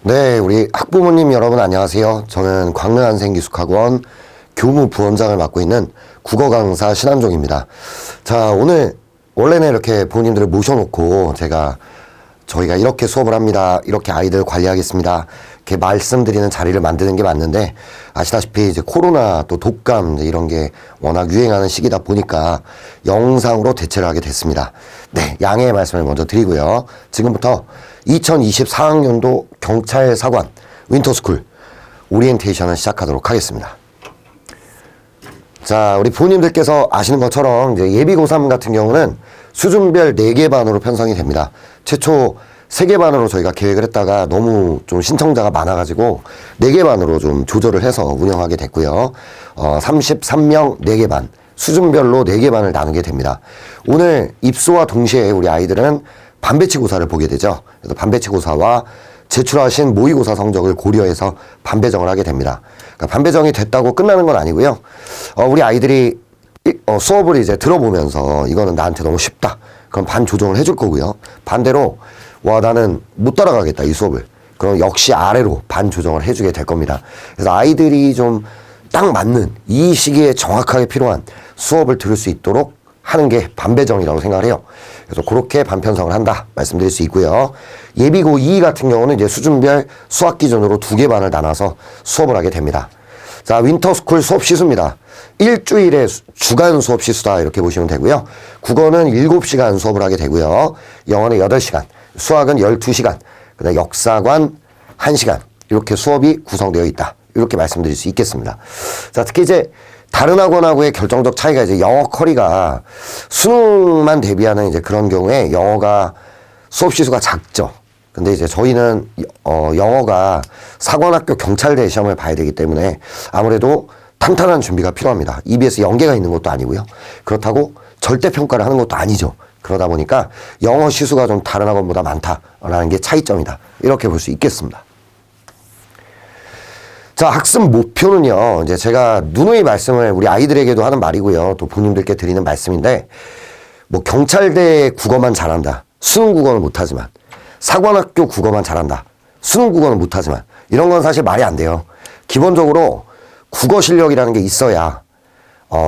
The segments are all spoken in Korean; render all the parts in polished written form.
네, 우리 학부모님 여러분 안녕하세요. 저는 광릉한생기숙학원 교무부원장을 맡고 있는 국어 강사 신한종입니다. 자, 오늘 원래는 이렇게 부모님들을 모셔놓고 저희가 이렇게 수업을 합니다. 이렇게 아이들 관리하겠습니다. 이렇게 말씀드리는 자리를 만드는 게 맞는데, 아시다시피 이제 코로나 또 독감 이런 게 워낙 유행하는 시기다 보니까 영상으로 대체를 하게 됐습니다. 네, 양해의 말씀을 먼저 드리고요. 지금부터 2024학년도 경찰사관 윈터스쿨 오리엔테이션을 시작하도록 하겠습니다. 자, 우리 부모님들께서 아시는 것처럼 이제 예비 고3 같은 경우는 수준별 4개 반으로 편성이 됩니다. 최초 3개 반으로 저희가 계획을 했다가 너무 좀 신청자가 많아가지고 4개 반으로 좀 조절을 해서 운영하게 됐고요. 33명 4개 반, 수준별로 4개 반을 나누게 됩니다. 오늘 입소와 동시에 우리 아이들은 반배치고사를 보게 되죠. 그래서 반배치고사와 제출하신 모의고사 성적을 고려해서 반배정을 하게 됩니다. 그러니까 반배정이 됐다고 끝나는 건 아니고요. 우리 아이들이 수업을 이제 들어보면서 이거는 나한테 너무 쉽다. 그럼 반 조정을 해줄 거고요. 반대로 와 나는 못 따라가겠다 이 수업을. 그럼 역시 아래로 반 조정을 해주게 될 겁니다. 그래서 아이들이 좀 딱 맞는 이 시기에 정확하게 필요한 수업을 들을 수 있도록 하는 게 반배정이라고 생각을 해요. 그래서 그렇게 반편성을 한다 말씀드릴 수 있고요. 예비고 2 같은 경우는 이제 수준별 수학 기준으로 2개 반을 나눠서 수업을 하게 됩니다. 자, 윈터스쿨 수업 시수입니다. 일주일에 주간 수업 시수다 이렇게 보시면 되고요. 국어는 7시간 수업을 하게 되고요. 영어는 8시간, 수학은 12시간, 그다음 역사관 1시간 이렇게 수업이 구성되어 있다. 이렇게 말씀드릴 수 있겠습니다. 자, 특히 이제 다른 학원하고의 결정적 차이가 이제 영어 커리가 수능만 대비하는 이제 그런 경우에 영어가 수업 시수가 작죠. 근데 이제 저희는 영어가 사관학교 경찰대 시험을 봐야 되기 때문에 아무래도 탄탄한 준비가 필요합니다. EBS 연계가 있는 것도 아니고요. 그렇다고 절대평가를 하는 것도 아니죠. 그러다 보니까 영어 시수가 좀 다른 학원보다 많다라는 게 차이점이다. 이렇게 볼 수 있겠습니다. 자, 학습 목표는요, 이제 제가 누누이 말씀을 우리 아이들에게도 하는 말이고요. 또 부모님들께 드리는 말씀인데, 뭐 경찰대 국어만 잘한다. 수능 국어는 못하지만. 사관학교 국어만 잘한다. 수능 국어는 못하지만. 이런 건 사실 말이 안 돼요. 기본적으로 국어 실력이라는 게 있어야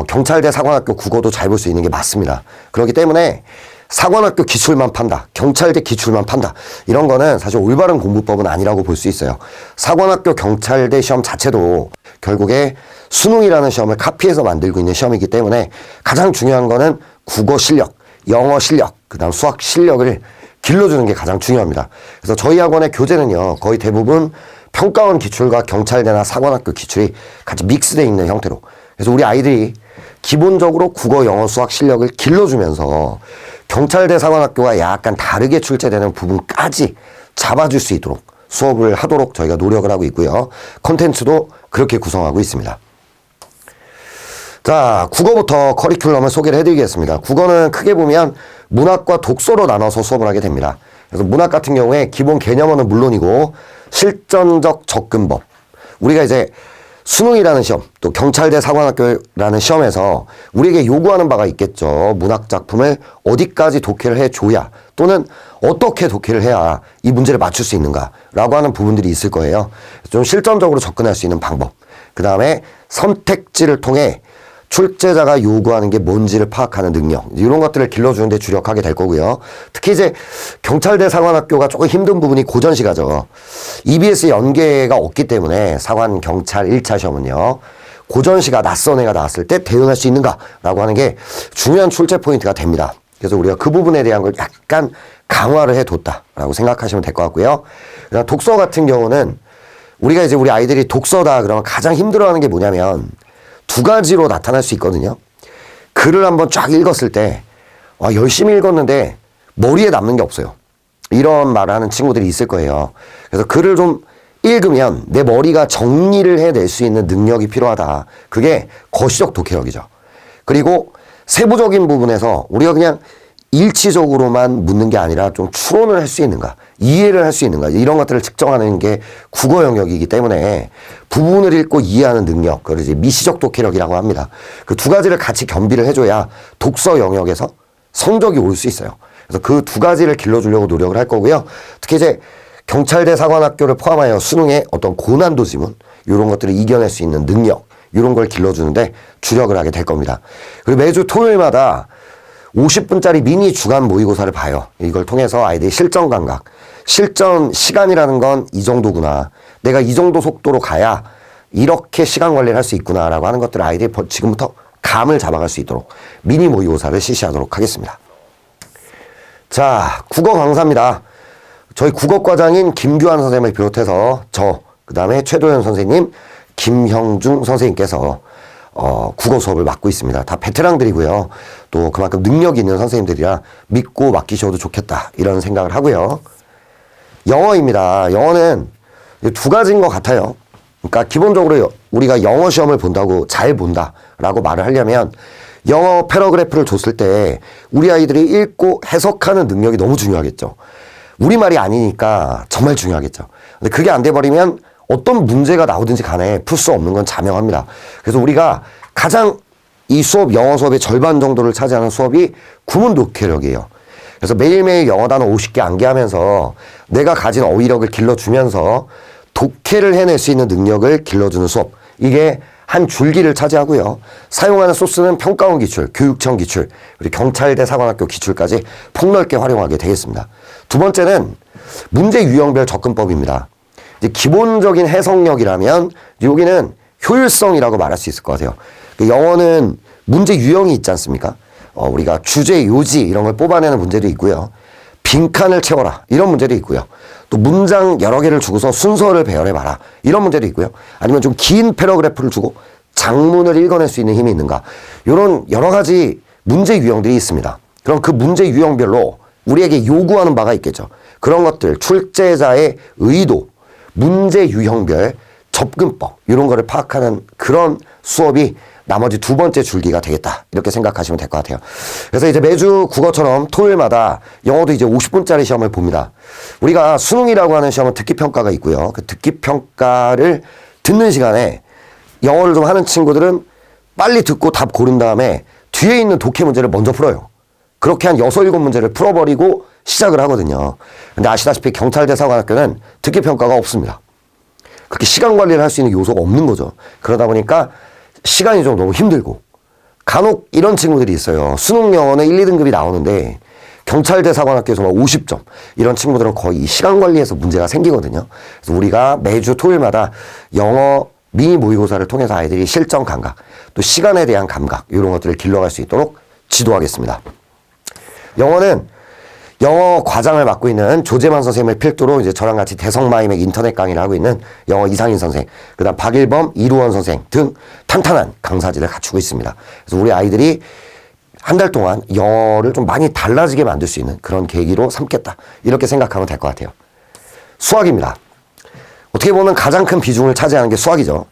경찰대 사관학교 국어도 잘 볼 수 있는 게 맞습니다. 그렇기 때문에 사관학교 기출만 판다. 경찰대 기출만 판다. 이런 거는 사실 올바른 공부법은 아니라고 볼 수 있어요. 사관학교 경찰대 시험 자체도 결국에 수능이라는 시험을 카피해서 만들고 있는 시험이기 때문에 가장 중요한 거는 국어 실력, 영어 실력, 그다음 수학 실력을 길러주는 게 가장 중요합니다. 그래서 저희 학원의 교재는요, 거의 대부분 평가원 기출과 경찰대나 사관학교 기출이 같이 믹스되어 있는 형태로. 그래서 우리 아이들이 기본적으로 국어, 영어, 수학 실력을 길러주면서 경찰대 사관학교와 약간 다르게 출제되는 부분까지 잡아줄 수 있도록 수업을 하도록 저희가 노력을 하고 있고요. 콘텐츠도 그렇게 구성하고 있습니다. 자, 국어부터 커리큘럼을 소개를 해드리겠습니다. 국어는 크게 보면 문학과 독서로 나눠서 수업을 하게 됩니다. 그래서 문학 같은 경우에 기본 개념어는 물론이고 실전적 접근법. 우리가 이제 수능이라는 시험, 또 경찰대 사관학교라는 시험에서 우리에게 요구하는 바가 있겠죠. 문학 작품을 어디까지 독해를 해줘야, 또는 어떻게 독해를 해야 이 문제를 맞출 수 있는가라고 하는 부분들이 있을 거예요. 좀 실전적으로 접근할 수 있는 방법. 그 다음에 선택지를 통해 출제자가 요구하는 게 뭔지를 파악하는 능력, 이런 것들을 길러주는 데 주력하게 될 거고요. 특히 이제 경찰대 사관학교가 조금 힘든 부분이 고전시가죠. EBS 연계가 없기 때문에 사관 경찰 1차 시험은요, 고전시가 낯선 애가 나왔을 때 대응할 수 있는가라고 하는 게 중요한 출제 포인트가 됩니다. 그래서 우리가 그 부분에 대한 걸 약간 강화를 해뒀다라고 생각하시면 될 것 같고요. 그다음 독서 같은 경우는 우리가 이제 우리 아이들이 독서다 그러면 가장 힘들어하는 게 뭐냐면 2가지로 나타날 수 있거든요. 글을 한번 쫙 읽었을 때 열심히 읽었는데 머리에 남는 게 없어요. 이런 말을 하는 친구들이 있을 거예요. 그래서 글을 좀 읽으면 내 머리가 정리를 해낼 수 있는 능력이 필요하다. 그게 거시적 독해력이죠. 그리고 세부적인 부분에서 우리가 그냥 일치적으로만 묻는 게 아니라 좀 추론을 할 수 있는가, 이해를 할 수 있는가, 이런 것들을 측정하는 게 국어 영역이기 때문에 부분을 읽고 이해하는 능력, 그걸 이제 미시적 독해력이라고 합니다. 그 2가지를 같이 겸비를 해줘야 독서 영역에서 성적이 올 수 있어요. 그래서 그 2가지를 길러주려고 노력을 할 거고요. 특히 이제 경찰대 사관학교를 포함하여 수능의 어떤 고난도 지문 이런 것들을 이겨낼 수 있는 능력 이런 걸 길러주는데 주력을 하게 될 겁니다. 그리고 매주 토요일마다 50분짜리 미니 주간 모의고사를 봐요. 이걸 통해서 아이들이 실전 감각, 실전 시간이라는 건 이 정도구나. 내가 이 정도 속도로 가야 이렇게 시간 관리를 할 수 있구나라고 하는 것들을 아이들이 지금부터 감을 잡아갈 수 있도록 미니 모의고사를 실시하도록 하겠습니다. 자, 국어 강사입니다. 저희 국어과장인 김규환 선생님을 비롯해서 그 다음에 최도현 선생님, 김형중 선생님께서 국어 수업을 맡고 있습니다. 다 베테랑들이고요. 또 그만큼 능력이 있는 선생님들이라 믿고 맡기셔도 좋겠다 이런 생각을 하고요. 영어입니다. 영어는 두 가지인 것 같아요. 그러니까 기본적으로 우리가 영어 시험을 본다고 잘 본다라고 말을 하려면 영어 패러그래프를 줬을 때 우리 아이들이 읽고 해석하는 능력이 너무 중요하겠죠. 우리말이 아니니까 정말 중요하겠죠. 근데 그게 안 돼버리면 어떤 문제가 나오든지 간에 풀 수 없는 건 자명합니다. 그래서 우리가 가장 이 수업, 영어 수업의 절반 정도를 차지하는 수업이 구문 독해력이에요. 그래서 매일매일 영어 단어 50개 암기하면서 내가 가진 어휘력을 길러주면서 독해를 해낼 수 있는 능력을 길러주는 수업. 이게 한 줄기를 차지하고요. 사용하는 소스는 평가원 기출, 교육청 기출, 그리고 경찰대 사관학교 기출까지 폭넓게 활용하게 되겠습니다. 두 번째는 문제 유형별 접근법입니다. 이제 기본적인 해석력이라면 여기는 효율성이라고 말할 수 있을 것 같아요. 영어는 문제 유형이 있지 않습니까? 우리가 주제, 요지 이런 걸 뽑아내는 문제도 있고요. 빈칸을 채워라 이런 문제도 있고요. 또 문장 여러 개를 주고서 순서를 배열해봐라 이런 문제도 있고요. 아니면 좀 긴 패러그래프를 주고 장문을 읽어낼 수 있는 힘이 있는가 이런 여러 가지 문제 유형들이 있습니다. 그럼 그 문제 유형별로 우리에게 요구하는 바가 있겠죠. 그런 것들 출제자의 의도, 문제 유형별 접근법 이런 거를 파악하는 그런 수업이 나머지 두 번째 줄기가 되겠다 이렇게 생각하시면 될 것 같아요. 그래서 이제 매주 국어처럼 토요일마다 영어도 이제 50분짜리 시험을 봅니다. 우리가 수능이라고 하는 시험은 듣기평가가 있고요. 그 듣기평가를 듣는 시간에 영어를 좀 하는 친구들은 빨리 듣고 답 고른 다음에 뒤에 있는 독해 문제를 먼저 풀어요. 그렇게 한 6, 7문제를 풀어버리고 시작을 하거든요. 근데 아시다시피 경찰대 사관학교는 듣기평가가 없습니다. 그렇게 시간 관리를 할 수 있는 요소가 없는 거죠. 그러다 보니까 시간이 좀 너무 힘들고 간혹 이런 친구들이 있어요. 수능 영어는 1, 2등급이 나오는데 경찰대 사관학교에서만 50점 이런 친구들은 거의 시간 관리에서 문제가 생기거든요. 그래서 우리가 매주 토요일마다 영어 미니 모의고사를 통해서 아이들이 실전 감각 또 시간에 대한 감각 이런 것들을 길러갈 수 있도록 지도하겠습니다. 영어는 영어 과장을 맡고 있는 조재만 선생님을 필두로 이제 저랑 같이 대성마임의 인터넷 강의를 하고 있는 영어 이상인 선생, 그 다음 박일범, 이루원 선생 등 탄탄한 강사진을 갖추고 있습니다. 그래서 우리 아이들이 한 달 동안 영어를 좀 많이 달라지게 만들 수 있는 그런 계기로 삼겠다. 이렇게 생각하면 될 것 같아요. 수학입니다. 어떻게 보면 가장 큰 비중을 차지하는 게 수학이죠.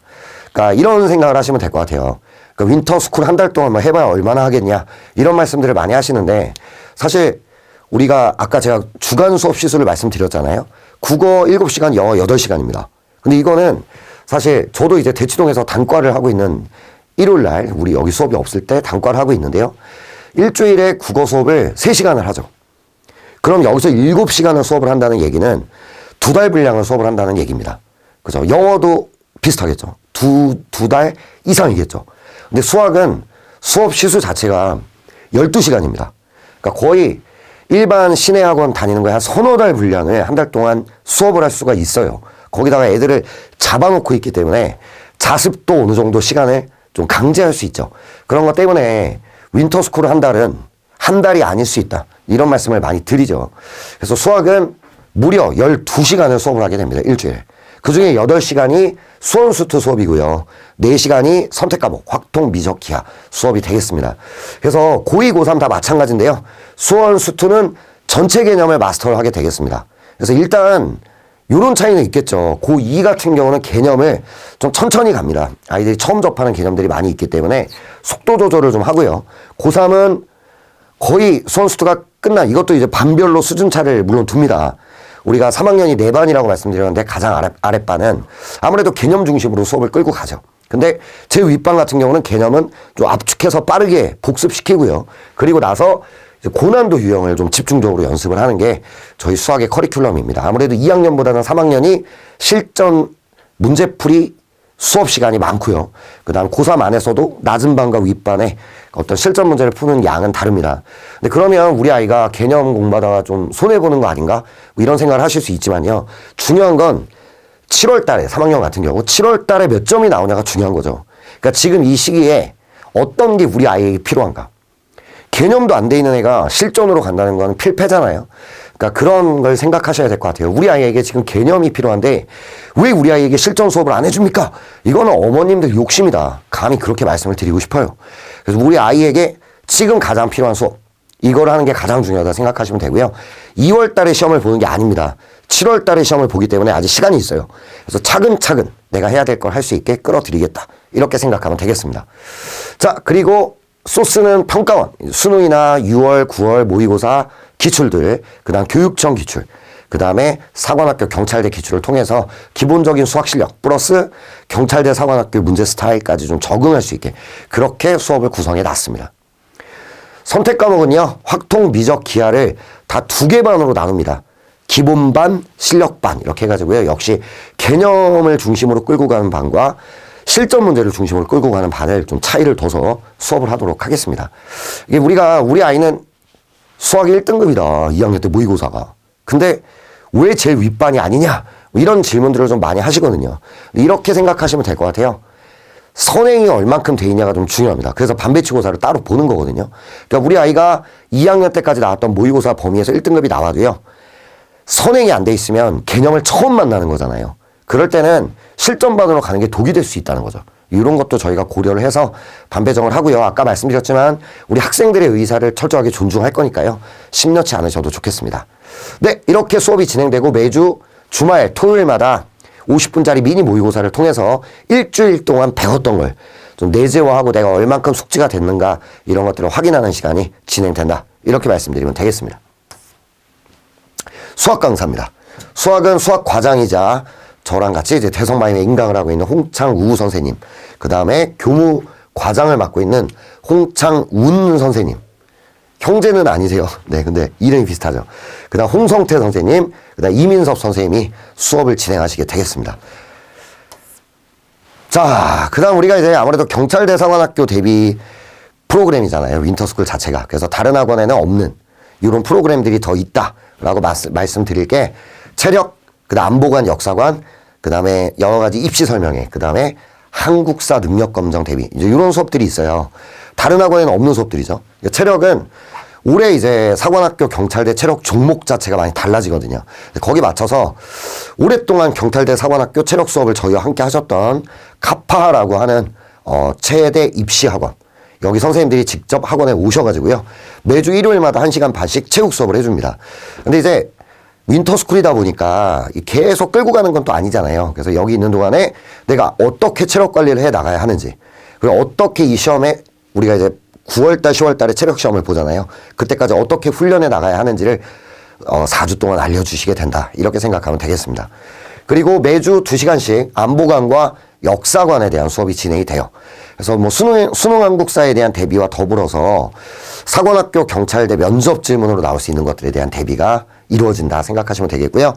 그러니까 이런 생각을 하시면 될 것 같아요. 그러니까 윈터스쿨 한 달 동안 뭐 해봐야 얼마나 하겠냐 이런 말씀들을 많이 하시는데 사실 우리가 아까 제가 주간 수업 시수를 말씀드렸잖아요. 국어 7시간, 영어 8시간입니다. 근데 이거는 사실 저도 이제 대치동에서 단과를 하고 있는 일요일 날 우리 여기 수업이 없을 때 단과를 하고 있는데요. 일주일에 국어 수업을 3시간을 하죠. 그럼 여기서 7시간을 수업을 한다는 얘기는 2달 분량을 수업을 한다는 얘기입니다. 그죠? 영어도 비슷하겠죠. 두 달 이상이겠죠. 근데 수학은 수업 시수 자체가 12시간입니다. 그러니까 거의 일반 시내학원 다니는 거에 한 서너 달 분량을 한 달 동안 수업을 할 수가 있어요. 거기다가 애들을 잡아놓고 있기 때문에 자습도 어느 정도 시간을 좀 강제할 수 있죠. 그런 것 때문에 윈터스쿨 한 달이 아닐 수 있다. 이런 말씀을 많이 드리죠. 그래서 수학은 무려 12시간을 수업을 하게 됩니다. 일주일에. 그중에 8시간이 수원수투 수업이고요. 4시간이 선택과목, 확통, 미적, 기하 수업이 되겠습니다. 그래서 고2, 고3 다 마찬가지인데요. 수원수투는 전체 개념을 마스터를 하게 되겠습니다. 그래서 일단 이런 차이는 있겠죠. 고2 같은 경우는 개념을 좀 천천히 갑니다. 아이들이 처음 접하는 개념들이 많이 있기 때문에 속도 조절을 좀 하고요. 고3은 거의 수원수투가 끝난 이것도 이제 반별로 수준차를 물론 둡니다. 우리가 3학년이 4반이라고 말씀드렸는데 가장 아랫반은 아무래도 개념 중심으로 수업을 끌고 가죠. 근데 제 윗반 같은 경우는 개념은 좀 압축해서 빠르게 복습시키고요. 그리고 나서 고난도 유형을 좀 집중적으로 연습을 하는 게 저희 수학의 커리큘럼입니다. 아무래도 2학년보다는 3학년이 실전 문제풀이 수업 시간이 많고요. 그 다음 고3 안에서도 낮은 반과 윗반에 어떤 실전 문제를 푸는 양은 다릅니다. 근데 그러면 우리 아이가 개념 공부하다가 좀 손해보는 거 아닌가? 뭐 이런 생각을 하실 수 있지만요. 중요한 건 7월 달에, 3학년 같은 경우 7월 달에 몇 점이 나오냐가 중요한 거죠. 그러니까 지금 이 시기에 어떤 게 우리 아이에게 필요한가? 개념도 안 돼 있는 애가 실전으로 간다는 건 필패잖아요. 그러니까 그런 걸 생각하셔야 될 것 같아요. 우리 아이에게 지금 개념이 필요한데 왜 우리 아이에게 실전 수업을 안 해줍니까? 이거는 어머님들 욕심이다. 감히 그렇게 말씀을 드리고 싶어요. 그래서 우리 아이에게 지금 가장 필요한 수업, 이걸 하는 게 가장 중요하다 생각하시면 되고요. 2월 달에 시험을 보는 게 아닙니다. 7월 달에 시험을 보기 때문에 아직 시간이 있어요. 그래서 차근차근 내가 해야 될 걸 할 수 있게 끌어들이겠다. 이렇게 생각하면 되겠습니다. 자, 그리고 소스는 평가원, 수능이나 6월, 9월 모의고사 기출들, 그 다음 교육청 기출, 그 다음에 사관학교 경찰대 기출을 통해서 기본적인 수학 실력 플러스 경찰대 사관학교 문제 스타일까지 좀 적응할 수 있게 그렇게 수업을 구성해 놨습니다. 선택 과목은요, 확통, 미적, 기하를 다 2개 반으로 나눕니다. 기본반, 실력반 이렇게 해가지고요. 역시 개념을 중심으로 끌고 가는 반과 실전 문제를 중심으로 끌고 가는 반을 좀 차이를 둬서 수업을 하도록 하겠습니다. 이게 우리 아이는 수학 1등급이다. 2학년 때 모의고사가. 근데 왜 제일 윗반이 아니냐? 이런 질문들을 좀 많이 하시거든요. 이렇게 생각하시면 될 것 같아요. 선행이 얼만큼 돼 있냐가 좀 중요합니다. 그래서 반배치고사를 따로 보는 거거든요. 그러니까 우리 아이가 2학년 때까지 나왔던 모의고사 범위에서 1등급이 나와도요. 선행이 안 돼 있으면 개념을 처음 만나는 거잖아요. 그럴 때는 실전반으로 가는 게 독이 될 수 있다는 거죠. 이런 것도 저희가 고려를 해서 반배정을 하고요. 아까 말씀드렸지만 우리 학생들의 의사를 철저하게 존중할 거니까요. 심려치 않으셔도 좋겠습니다. 네, 이렇게 수업이 진행되고 매주 주말 토요일마다 50분짜리 미니 모의고사를 통해서 일주일 동안 배웠던 걸 좀 내재화하고 내가 얼만큼 숙지가 됐는가 이런 것들을 확인하는 시간이 진행된다. 이렇게 말씀드리면 되겠습니다. 수학 강사입니다. 수학은 수학 과장이자 저랑 같이 이제 대성마임에 임강을 하고 있는 홍창우 선생님, 그 다음에 교무 과장을 맡고 있는 홍창운 선생님. 형제는 아니세요. 네, 근데 이름이 비슷하죠. 그 다음 홍성태 선생님, 그 다음 이민섭 선생님이 수업을 진행하시게 되겠습니다. 자, 그 다음 우리가 이제 아무래도 경찰대 사관학교 대비 프로그램이잖아요. 윈터스쿨 자체가. 그래서 다른 학원에는 없는 이런 프로그램들이 더 있다라고 말씀드릴 게 체력, 그 다음 안보관, 역사관, 그 다음에 여러 가지 입시 설명회, 그 다음에 한국사 능력검정 대비 이제 이런 수업들이 있어요. 다른 학원에는 없는 수업들이죠. 체력은 올해 이제 사관학교 경찰대 체력 종목 자체가 많이 달라지거든요. 거기 맞춰서 오랫동안 경찰대 사관학교 체력 수업을 저희와 함께 하셨던 카파라고 하는 최대 입시 학원. 여기 선생님들이 직접 학원에 오셔가지고요. 매주 일요일마다 1시간 반씩 체육 수업을 해줍니다. 근데 이제 윈터스쿨이다 보니까 계속 끌고 가는 건 또 아니잖아요. 그래서 여기 있는 동안에 내가 어떻게 체력 관리를 해 나가야 하는지, 그리고 어떻게 이 시험에 우리가 이제 9월달, 10월달에 체력 시험을 보잖아요. 그때까지 어떻게 훈련해 나가야 하는지를 4주 동안 알려주시게 된다. 이렇게 생각하면 되겠습니다. 그리고 매주 2시간씩 안보관과 역사관에 대한 수업이 진행이 돼요. 그래서 뭐 수능 한국사에 대한 대비와 더불어서 사관학교 경찰대 면접 질문으로 나올 수 있는 것들에 대한 대비가 이루어진다 생각하시면 되겠고요.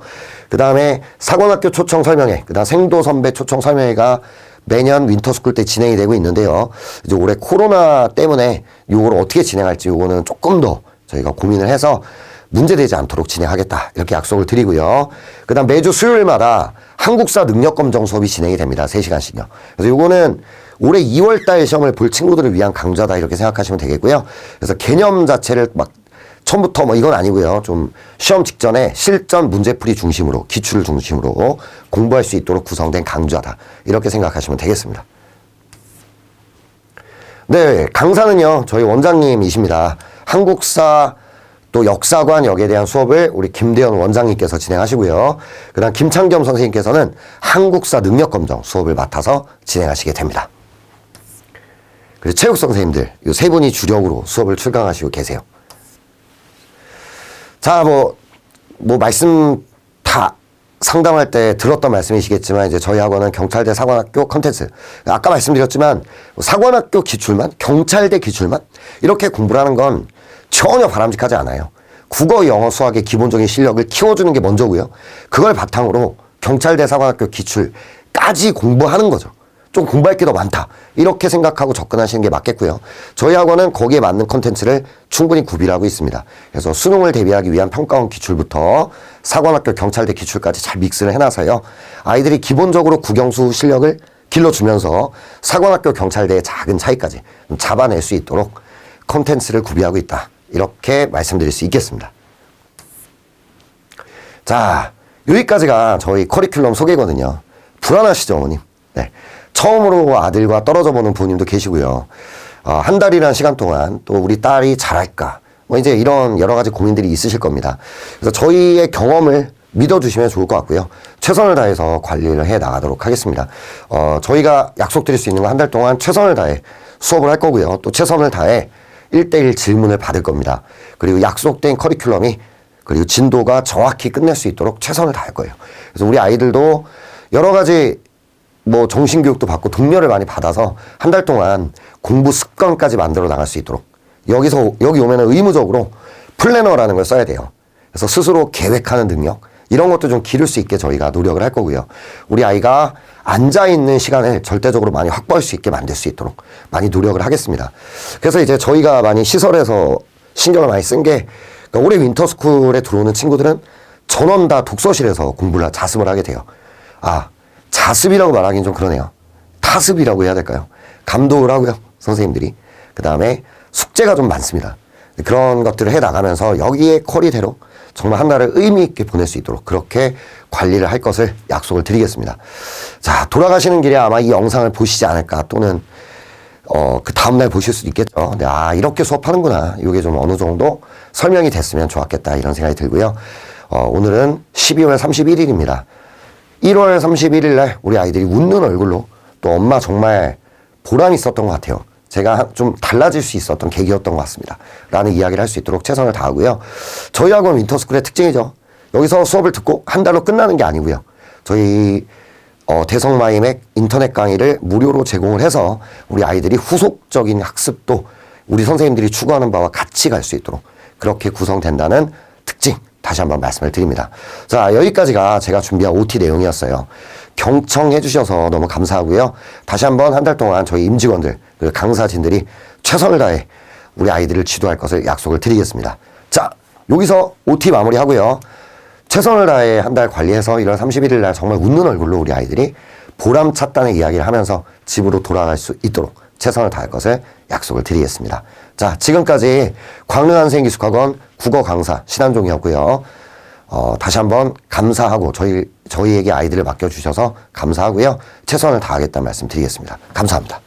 그 다음에 사관학교 초청 설명회, 그 다음 생도 선배 초청 설명회가 매년 윈터스쿨 때 진행이 되고 있는데요. 이제 올해 코로나 때문에 요거를 어떻게 진행할지 요거는 조금 더 저희가 고민을 해서 문제되지 않도록 진행하겠다. 이렇게 약속을 드리고요. 그 다음 매주 수요일마다 한국사 능력검정 수업이 진행이 됩니다. 3시간씩요. 그래서 요거는 올해 2월달 시험을 볼 친구들을 위한 강좌다. 이렇게 생각하시면 되겠고요. 그래서 개념 자체를 막 처음부터 뭐 이건 아니고요. 좀 시험 직전에 실전 문제풀이 중심으로, 기출을 중심으로 공부할 수 있도록 구성된 강좌다. 이렇게 생각하시면 되겠습니다. 네, 강사는요. 저희 원장님이십니다. 한국사 또 역사관 여기에 대한 수업을 우리 김대현 원장님께서 진행하시고요. 그 다음 김창겸 선생님께서는 한국사 능력검정 수업을 맡아서 진행하시게 됩니다. 그리고 체육 선생님들 이 세 분이 주력으로 수업을 출강하시고 계세요. 자, 뭐 말씀 다 상담할 때 들었던 말씀이시겠지만 이제 저희 학원은 경찰대 사관학교 컨텐츠. 아까 말씀드렸지만 사관학교 기출만, 경찰대 기출만 이렇게 공부를 하는 건 전혀 바람직하지 않아요. 국어, 영어, 수학의 기본적인 실력을 키워주는 게 먼저고요. 그걸 바탕으로 경찰대 사관학교 기출까지 공부하는 거죠. 좀 공부할 게 더 많다. 이렇게 생각하고 접근하시는 게 맞겠고요. 저희 학원은 거기에 맞는 컨텐츠를 충분히 구비하고 있습니다. 그래서 수능을 대비하기 위한 평가원 기출부터 사관학교 경찰대 기출까지 잘 믹스를 해놔서요. 아이들이 기본적으로 국영수 실력을 길러주면서 사관학교 경찰대의 작은 차이까지 잡아낼 수 있도록 컨텐츠를 구비하고 있다. 이렇게 말씀드릴 수 있겠습니다. 자, 여기까지가 저희 커리큘럼 소개거든요. 불안하시죠, 어머님? 네. 처음으로 아들과 떨어져 보는 부모님도 계시고요. 한 달이라는 시간 동안 또 우리 딸이 잘할까? 뭐 이제 이런 여러 가지 고민들이 있으실 겁니다. 그래서 저희의 경험을 믿어주시면 좋을 것 같고요. 최선을 다해서 관리를 해 나가도록 하겠습니다. 저희가 약속드릴 수 있는 건 한 달 동안 최선을 다해 수업을 할 거고요. 또 최선을 다해 1대1 질문을 받을 겁니다. 그리고 약속된 커리큘럼이 그리고 진도가 정확히 끝낼 수 있도록 최선을 다할 거예요. 그래서 우리 아이들도 여러 가지 뭐 정신교육도 받고 독려를 많이 받아서 한 달 동안 공부 습관까지 만들어 나갈 수 있도록 여기 오면은 의무적으로 플래너라는 걸 써야 돼요. 그래서 스스로 계획하는 능력 이런 것도 좀 기를 수 있게 저희가 노력을 할 거고요. 우리 아이가 앉아있는 시간을 절대적으로 많이 확보할 수 있게 만들 수 있도록 많이 노력을 하겠습니다. 그래서 이제 저희가 많이 시설에서 신경을 많이 쓴 게 그러니까 올해 윈터스쿨에 들어오는 친구들은 전원 다 독서실에서 공부를 자습을 하게 돼요. 자습이라고 말하기는 좀 그러네요. 타습이라고 해야 될까요? 감독을 하고요. 선생님들이. 그 다음에 숙제가 좀 많습니다. 그런 것들을 해 나가면서 여기에 퀄리대로 정말 한 달을 의미 있게 보낼 수 있도록 그렇게 관리를 할 것을 약속을 드리겠습니다. 자, 돌아가시는 길에 아마 이 영상을 보시지 않을까 또는 그 다음날 보실 수도 있겠죠. 근데 이렇게 수업하는구나. 이게 좀 어느 정도 설명이 됐으면 좋았겠다 이런 생각이 들고요. 오늘은 12월 31일입니다. 1월 31일 날 우리 아이들이 웃는 얼굴로 또 엄마 정말 보람 있었던 것 같아요. 제가 좀 달라질 수 있었던 계기였던 것 같습니다. 라는 이야기를 할 수 있도록 최선을 다하고요. 저희 학원 윈터스쿨의 특징이죠. 여기서 수업을 듣고 한 달로 끝나는 게 아니고요. 저희 대성마이맥 인터넷 강의를 무료로 제공을 해서 우리 아이들이 후속적인 학습도 우리 선생님들이 추구하는 바와 같이 갈 수 있도록 그렇게 구성된다는 특징 다시 한번 말씀을 드립니다. 자, 여기까지가 제가 준비한 OT 내용이었어요. 경청해 주셔서 너무 감사하고요. 다시 한번 한 달 동안 저희 임직원들, 그 강사진들이 최선을 다해 우리 아이들을 지도할 것을 약속을 드리겠습니다. 자, 여기서 OT 마무리하고요. 최선을 다해 한 달 관리해서 1월 31일 날 정말 웃는 얼굴로 우리 아이들이 보람찼다는 이야기를 하면서 집으로 돌아갈 수 있도록 최선을 다할 것을 약속을 드리겠습니다. 자, 지금까지 광릉한생기숙학원 국어 강사 신한종이었고요. 다시 한번 감사하고 저희에게 아이들을 맡겨주셔서 감사하고요. 최선을 다하겠다는 말씀 드리겠습니다. 감사합니다.